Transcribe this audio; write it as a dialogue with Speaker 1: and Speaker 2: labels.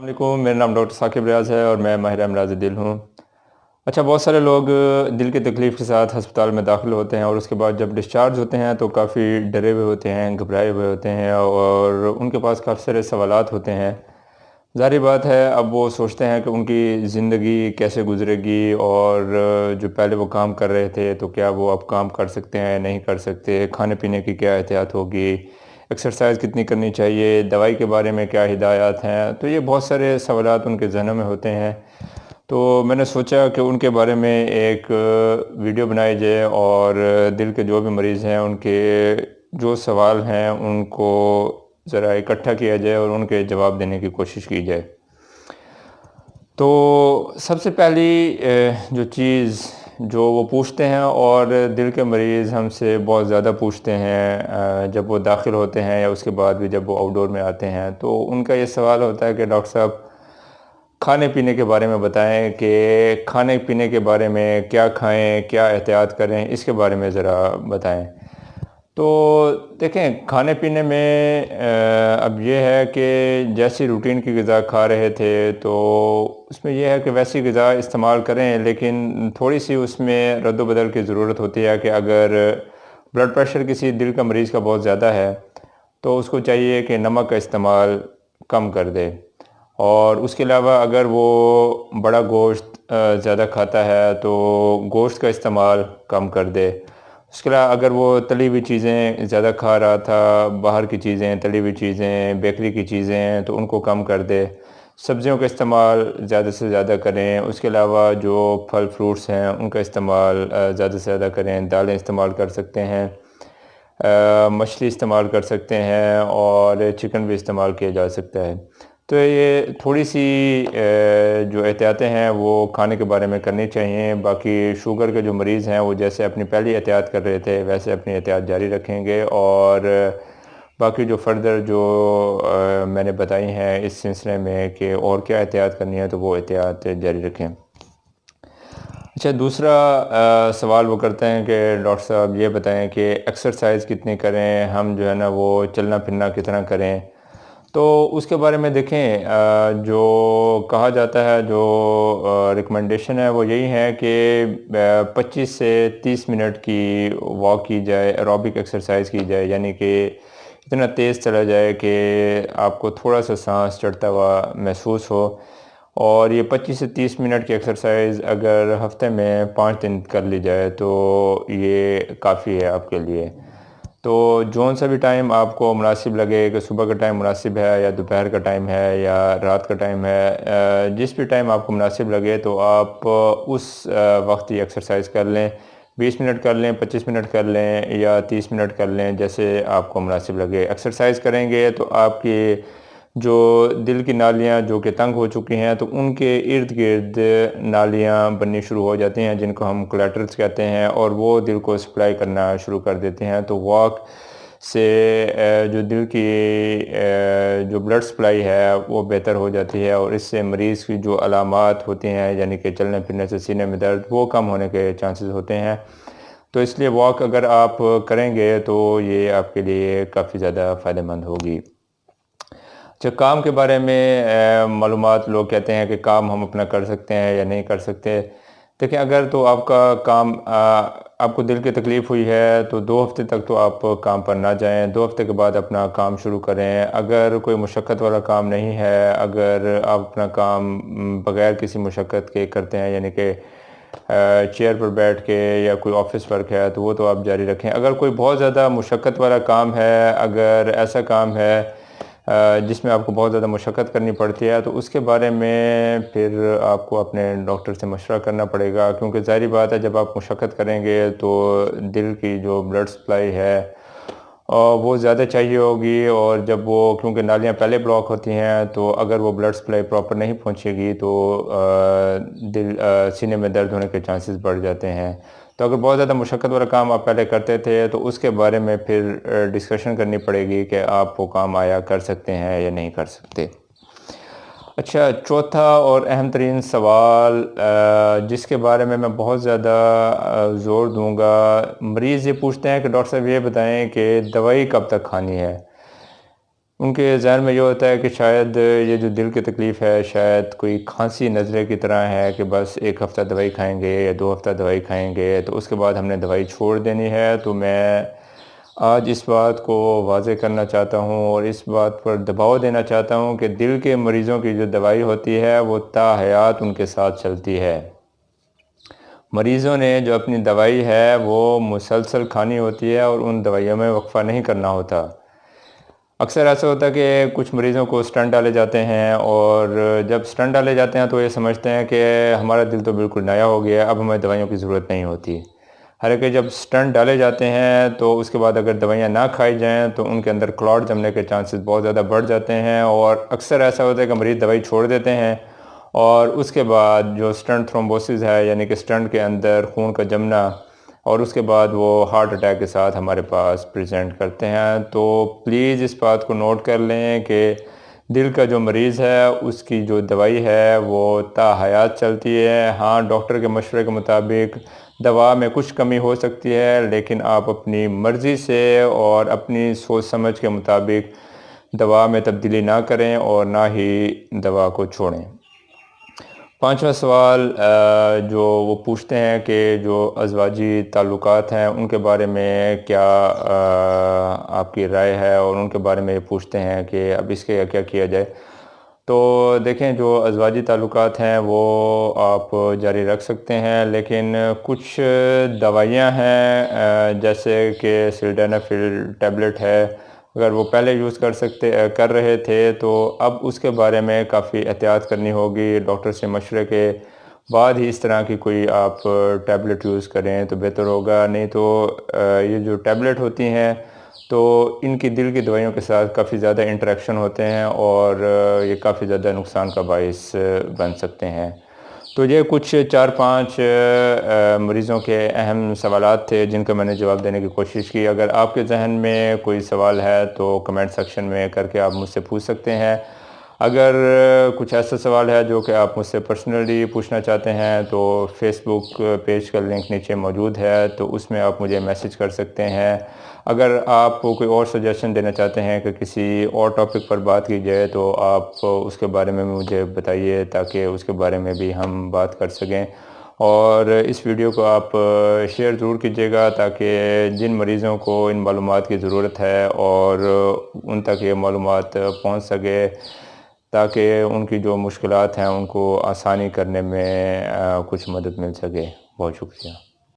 Speaker 1: वालेकुम, मेरा नाम डॉक्टर साकिब रियाज़ है और मैं माहिर अमराज़ दिल हूँ। अच्छा, बहुत सारे लोग दिल की तकलीफ़ के साथ अस्पताल में दाखिल होते हैं और उसके बाद जब डिस्चार्ज होते हैं तो काफ़ी डरे हुए होते हैं, घबराए हुए होते हैं और उनके पास काफ़ी सारे सवालात होते हैं। ज़ाहिर बात है, अब वो सोचते हैं कि उनकी ज़िंदगी कैसे गुज़रेगी और जो पहले वो काम कर रहे थे तो क्या वो अब काम कर सकते हैं, नहीं कर सकते, खाने-पीने की क्या एहतियात होगी, एक्सरसाइज़ कितनी करनी चाहिए, दवाई के बारे में क्या हिदायत हैं। तो ये बहुत सारे सवालात उनके ज़हनों में होते हैं। तो मैंने सोचा कि उनके बारे में एक वीडियो बनाई जाए और दिल के जो भी मरीज़ हैं उनके जो सवाल हैं उनको ज़रा इकट्ठा किया जाए और उनके जवाब देने की कोशिश की जाए। तो सबसे पहली जो चीज़ जो वो पूछते हैं और दिल के मरीज़ हमसे बहुत ज़्यादा पूछते हैं, जब वो दाखिल होते हैं या उसके बाद भी जब वो आउटडोर में आते हैं, तो उनका ये सवाल होता है कि डॉक्टर साहब, खाने पीने के बारे में बताएं कि खाने पीने के बारे में क्या खाएं, क्या एहतियात करें, इसके बारे में ज़रा बताएं। तो देखें, खाने पीने में अब ये है कि जैसी रूटीन की ग़िज़ा खा रहे थे तो उसमें यह है कि वैसी ग़िज़ा इस्तेमाल करें, लेकिन थोड़ी सी उसमें रद्द-बदल की ज़रूरत होती है कि अगर ब्लड प्रेशर किसी दिल का मरीज़ का बहुत ज़्यादा है तो उसको चाहिए कि नमक का इस्तेमाल कम कर दे। और उसके अलावा अगर वो बड़ा गोश्त ज़्यादा खाता है तो गोश्त का इस्तेमाल कम कर दे। उसके अलावा अगर वो तली हुई चीज़ें ज़्यादा खा रहा था, बाहर की चीज़ें, तली हुई चीज़ें, बेकरी की चीज़ें, तो उनको कम कर दे। सब्जियों का इस्तेमाल ज़्यादा से ज़्यादा करें। उसके अलावा जो फल फ्रूट्स हैं उनका इस्तेमाल ज़्यादा से ज़्यादा करें। दालें इस्तेमाल कर सकते हैं, मछली इस्तेमाल कर सकते हैं और चिकन भी इस्तेमाल किया जा सकता है। तो ये थोड़ी सी जो एहतियातें हैं वो खाने के बारे में करनी चाहिए। बाकी शुगर के जो मरीज़ हैं वो जैसे अपनी पहली एहतियात कर रहे थे वैसे अपनी एहतियात जारी रखेंगे और बाकी जो फ़र्दर जो मैंने बताई हैं इस सिलसिले में कि और क्या एहतियात करनी है तो वो एहतियात जारी रखें। अच्छा, दूसरा सवाल वो करते हैं कि डॉक्टर साहब ये बताएं कि एक्सरसाइज़ कितनी करें, हम जो है ना वो चलना फिरना कितना करें। तो उसके बारे में देखें, जो कहा जाता है, जो रिकमेंडेशन है वो यही है कि 25 से 30 मिनट की वॉक की जाए, एरोबिक एक्सरसाइज की जाए, यानी कि इतना तेज़ चला जाए कि आपको थोड़ा सा सांस चढ़ता हुआ महसूस हो। और ये 25 से 30 मिनट की एक्सरसाइज अगर हफ्ते में 5 दिन कर ली जाए तो ये काफ़ी है आपके लिए। तो जौन सा भी टाइम आपको मुनासिब लगे, कि सुबह का टाइम मुनासिब है या दोपहर का टाइम है या रात का टाइम है, जिस भी टाइम आपको मुनासिब लगे तो आप उस वक्त ये एक्सरसाइज कर लें। 20 मिनट कर लें, 25 मिनट कर लें या 30 मिनट कर लें, जैसे आपको मुनासिब लगे। एक्सरसाइज करेंगे तो आपकी जो दिल की नालियाँ जो कि तंग हो चुकी हैं तो उनके इर्द गिर्द नालियाँ बननी शुरू हो जाती हैं, जिनको हम कोलेटरल्स कहते हैं, और वो दिल को सप्लाई करना शुरू कर देते हैं। तो वॉक से जो दिल की जो ब्लड सप्लाई है वो बेहतर हो जाती है और इससे मरीज़ की जो अलामात होती हैं, यानी कि चलने फिरने से सीने में दर्द, वो कम होने के चांसेस होते हैं। तो इसलिए वॉक अगर आप करेंगे तो ये आपके लिए काफ़ी ज़्यादा फ़ायदेमंद होगी। अच्छा, काम के बारे में मालूमात, लोग कहते हैं कि काम हम अपना कर सकते हैं या नहीं कर सकते। देखिए, अगर तो आपका काम आपको दिल की तकलीफ़ हुई है तो 2 हफ़्ते तक तो आप काम पर ना जाएँ, 2 हफ़्ते के बाद अपना काम शुरू करें। अगर कोई मुशक्क़त वाला काम नहीं है, अगर आप अपना काम बग़ैर किसी मुशक्क़त के करते हैं, यानी कि चेयर पर बैठ के या कोई ऑफ़िस वर्क है, तो वो तो आप जारी रखें। अगर कोई बहुत ज़्यादा मुशक्क़त वाला काम है, अगर ऐसा काम है जिसमें आपको बहुत ज़्यादा मशक्क़त करनी पड़ती है, तो उसके बारे में फिर आपको अपने डॉक्टर से मशवरा करना पड़ेगा, क्योंकि ज़ाहिर बात है जब आप मशक्क़त करेंगे तो दिल की जो ब्लड सप्लाई है वो ज़्यादा चाहिए होगी, और जब वो, क्योंकि नालियाँ पहले ब्लॉक होती हैं, तो अगर वो ब्लड सप्लाई प्रॉपर नहीं पहुंचेगी तो सीने में दर्द होने के चांसेस बढ़ जाते हैं। तो अगर बहुत ज़्यादा मुशक्क़त वाला काम आप पहले करते थे तो उसके बारे में फिर डिस्कशन करनी पड़ेगी कि आप वो काम आया कर सकते हैं या नहीं कर सकते। अच्छा, चौथा और अहम तरीन सवाल जिसके बारे में मैं बहुत ज़्यादा ज़ोर दूंगा, मरीज़ ये पूछते हैं कि डॉक्टर साहब ये बताएं कि दवाई कब तक खानी है। ان کے ذہن میں یہ ہوتا ہے کہ شاید یہ جو دل کی تکلیف ہے شاید کوئی کھانسی نزلے کی طرح ہے کہ بس 1 ہفتہ دوائی کھائیں گے یا 2 ہفتہ دوائی کھائیں گے تو اس کے بعد ہم نے دوائی چھوڑ دینی ہے۔ تو میں آج اس بات کو واضح کرنا چاہتا ہوں اور اس بات پر دباؤ دینا چاہتا ہوں کہ دل کے مریضوں کی جو دوائی ہوتی ہے وہ تا حیات ان کے ساتھ چلتی ہے۔ مریضوں نے جو اپنی دوائی ہے وہ مسلسل کھانی ہوتی ہے اور ان دوائیوں میں وقفہ نہیں کرنا ہوتا۔ اکثر ایسا ہوتا ہے کہ کچھ مریضوں کو سٹنٹ ڈالے جاتے ہیں اور جب سٹنٹ ڈالے جاتے ہیں تو یہ سمجھتے ہیں کہ ہمارا دل تو بالکل نیا ہو گیا ہے، اب ہمیں دوائیوں کی ضرورت نہیں ہوتی۔ حالانکہ جب سٹنٹ ڈالے جاتے ہیں تو اس کے بعد اگر دوائیاں نہ کھائی جائیں تو ان کے اندر کلاٹ جمنے کے چانسز بہت زیادہ بڑھ جاتے ہیں، اور اکثر ایسا ہوتا ہے کہ مریض دوائی چھوڑ دیتے ہیں اور اس کے بعد جو سٹنٹ تھرومبوسس ہے یعنی کہ سٹنٹ کے اندر خون کا جمنا، اور اس کے بعد وہ ہارٹ اٹیک کے ساتھ ہمارے پاس پریزنٹ کرتے ہیں۔ تو پلیز اس بات کو نوٹ کر لیں کہ دل کا جو مریض ہے اس کی جو دوائی ہے وہ تا حیات چلتی ہے۔ ہاں، ڈاکٹر کے مشورے کے مطابق دوا میں کچھ کمی ہو سکتی ہے، لیکن آپ اپنی مرضی سے اور اپنی سوچ سمجھ کے مطابق دوا میں تبدیلی نہ کریں اور نہ ہی دوا کو چھوڑیں۔ 5واں سوال جو وہ پوچھتے ہیں کہ جو ازواجی تعلقات ہیں ان کے بارے میں کیا آپ کی رائے ہے، اور ان کے بارے میں یہ پوچھتے ہیں کہ اب اس کے کیا کیا جائے۔ تو دیکھیں، جو ازواجی تعلقات ہیں وہ آپ جاری رکھ سکتے ہیں، لیکن کچھ دوائیاں ہیں جیسے کہ سلڈینافیل ٹیبلٹ ہے، اگر وہ پہلے یوز کر رہے تھے تو اب اس کے بارے میں کافی احتیاط کرنی ہوگی۔ ڈاکٹر سے مشورے کے بعد ہی اس طرح کی کوئی آپ ٹیبلٹ یوز کریں تو بہتر ہوگا، نہیں تو یہ جو ٹیبلٹ ہوتی ہیں تو ان کی دل کی دوائیوں کے ساتھ کافی زیادہ انٹریکشن ہوتے ہیں اور یہ کافی زیادہ نقصان کا باعث بن سکتے ہیں۔ تو یہ کچھ 4-5 مریضوں کے اہم سوالات تھے جن کا میں نے جواب دینے کی کوشش کی۔ اگر آپ کے ذہن میں کوئی سوال ہے تو کمنٹ سیکشن میں کر کے آپ مجھ سے پوچھ سکتے ہیں۔ اگر کچھ ایسا سوال ہے جو کہ آپ مجھ سے پرسنلی پوچھنا چاہتے ہیں تو فیس بک پیج کا لنک نیچے موجود ہے، تو اس میں آپ مجھے میسج کر سکتے ہیں۔ اگر آپ کوئی اور سجیشن دینا چاہتے ہیں کہ کسی اور ٹاپک پر بات کی جائے تو آپ اس کے بارے میں مجھے بتائیے تاکہ اس کے بارے میں بھی ہم بات کر سکیں۔ اور اس ویڈیو کو آپ شیئر ضرور کیجیے گا تاکہ جن مریضوں کو ان معلومات کی ضرورت ہے اور ان تک یہ معلومات پہنچ سکے، تاکہ ان کی جو مشکلات ہیں ان کو آسانی کرنے میں کچھ مدد مل سکے۔ بہت شکریہ۔